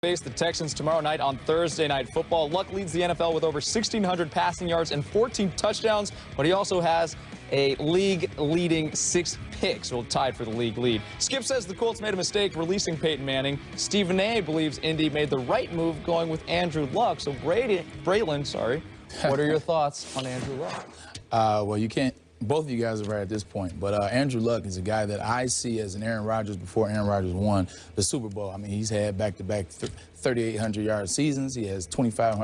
Face the Texans tomorrow night on Thursday Night Football. Luck leads the NFL with over 1,600 passing yards and 14 touchdowns, but he also has a league-leading 6 picks, tied for the league lead. Skip says the Colts made a mistake releasing Peyton Manning. Stephen A. believes Indy made the right move going with Andrew Luck. So Braylon, what are your thoughts on Andrew Luck? Well, you can't. Both of you guys are right at this point, but Andrew Luck is a guy that I see as an Aaron Rodgers before Aaron Rodgers won the Super Bowl. I mean, he's had back-to-back 3,800-yard seasons. He has 25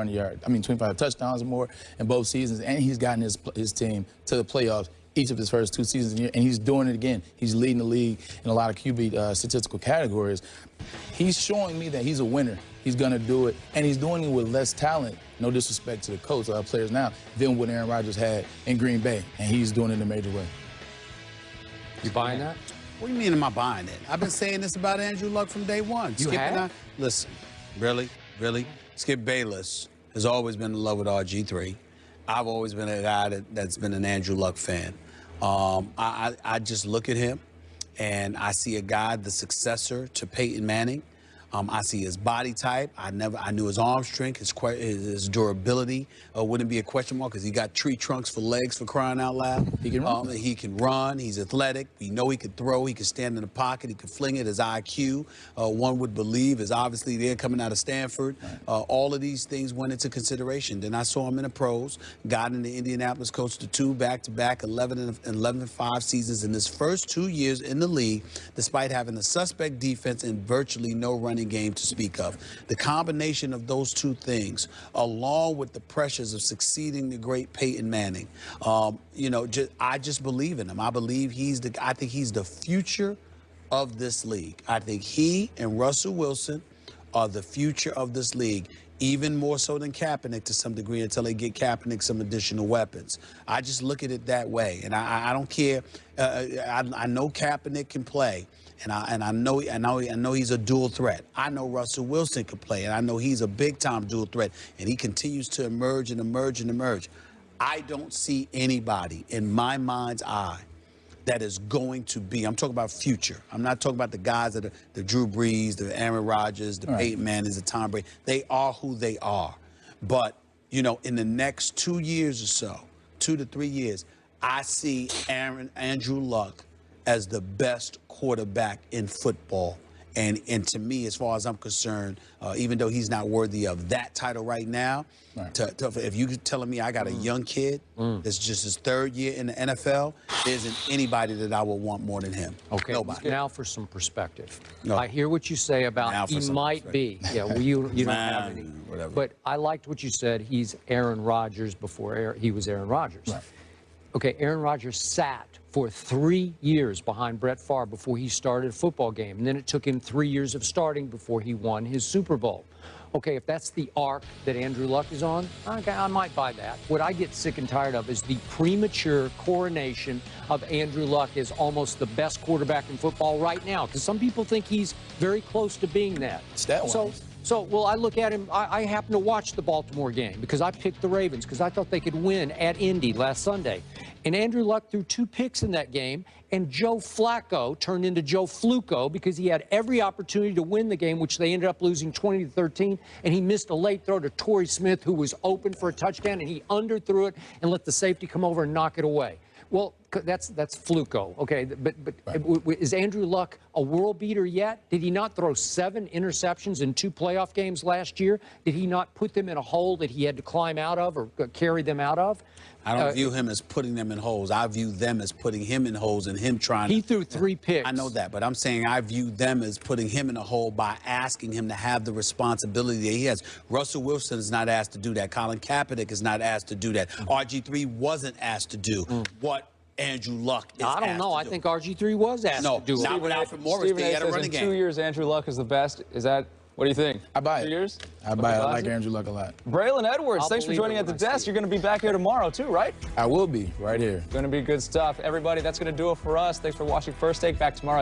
touchdowns or more in both seasons, and he's gotten his team to the playoffs each of his first 2 seasons, and he's doing it again. He's leading the league in a lot of QB statistical categories. He's showing me that he's a winner. He's going to do it, and he's doing it with less talent, no disrespect to the coach or players now, than what Aaron Rodgers had in Green Bay, and he's doing it in a major way. You buying that? What do you mean am I buying it? I've been saying this about Andrew Luck from day one. You have? Listen, really? Skip Bayless has always been in love with RG3. I've always been a guy that's been an Andrew Luck fan. I just look at him, and I see a guy, the successor to Peyton Manning. I see his body type. I knew his arm strength, his durability wouldn't be a question mark because he got tree trunks for legs, for crying out loud. He can run. He can run. He's athletic. We know he could throw. He could stand in the pocket. He could fling it. His IQ, one would believe, is obviously there coming out of Stanford. Right. All of these things went into consideration. Then I saw him in the pros, got in the Indianapolis, coached the 2 back-to-back 11-5 seasons in his first 2 years in the league, despite having a suspect defense and virtually no running game to speak of. The combination of those 2 things, along with the pressures of succeeding the great Peyton Manning, I just believe in him. I believe I think he's the future of this league. I think he and Russell Wilson are the future of this league, even more so than Kaepernick to some degree until they get Kaepernick some additional weapons. I just look at it that way, and I don't care. I know Kaepernick can play. And I know he's a dual threat. I know Russell Wilson can play, and I know he's a big-time dual threat, and he continues to emerge and emerge and emerge. I don't see anybody in my mind's eye that is going to be, I'm talking about future. I'm not talking about the guys that are the Drew Brees, the Aaron Rodgers, the Peyton Mannings, the Tom Brady. They are who they are. But, in the next 2 years or so, 2 to 3 years, I see Andrew Luck as the best quarterback in football. And to me, as far as I'm concerned, even though he's not worthy of that title right now, if you're telling me I got a young kid that's just his 3rd year in the NFL, there isn't anybody that I would want more than him. Okay, nobody. Now for some perspective. No. I hear what you say about he might be. Yeah, well, you don't have any. Whatever. But I liked what you said. He's Aaron Rodgers before he was Aaron Rodgers. Right. Okay, Aaron Rodgers sat for 3 years behind Brett Favre before he started a football game. And then it took him 3 years of starting before he won his Super Bowl. Okay, if that's the arc that Andrew Luck is on, okay, I might buy that. What I get sick and tired of is the premature coronation of Andrew Luck as almost the best quarterback in football right now. Because some people think he's very close to being that. So, I look at him, I happen to watch the Baltimore game because I picked the Ravens because I thought they could win at Indy last Sunday. And Andrew Luck threw 2 picks in that game, and Joe Flacco turned into Joe Fluco because he had every opportunity to win the game, which they ended up losing 20-13, and he missed a late throw to Torrey Smith, who was open for a touchdown, and he underthrew it and let the safety come over and knock it away. Well, that's Fluco, okay, but is Andrew Luck a world beater yet? Did he not throw 7 interceptions in 2 playoff games last year? Did he not put them in a hole that he had to climb out of or carry them out of? I don't view him as putting them in holes. I view them as putting him in holes and him trying to... He threw 3 picks. I know that, but I'm saying I view them as putting him in a hole by asking him to have the responsibility that he has. Russell Wilson is not asked to do that. Colin Kaepernick is not asked to do that. RG3 wasn't asked to do what Andrew Luck is I don't know. I think RG3 was asked to do it. No, not with Alfred Morris. They had a running game. In 2 years, Andrew Luck is the best. Is that... What do you think? I buy it. 2 years? I buy it. I like Andrew Luck a lot. Braylon Edwards, thanks for joining at the desk. You're going to be back here tomorrow, too, right? I will be, right here. Going to be good stuff. Everybody, that's going to do it for us. Thanks for watching First Take. Back tomorrow.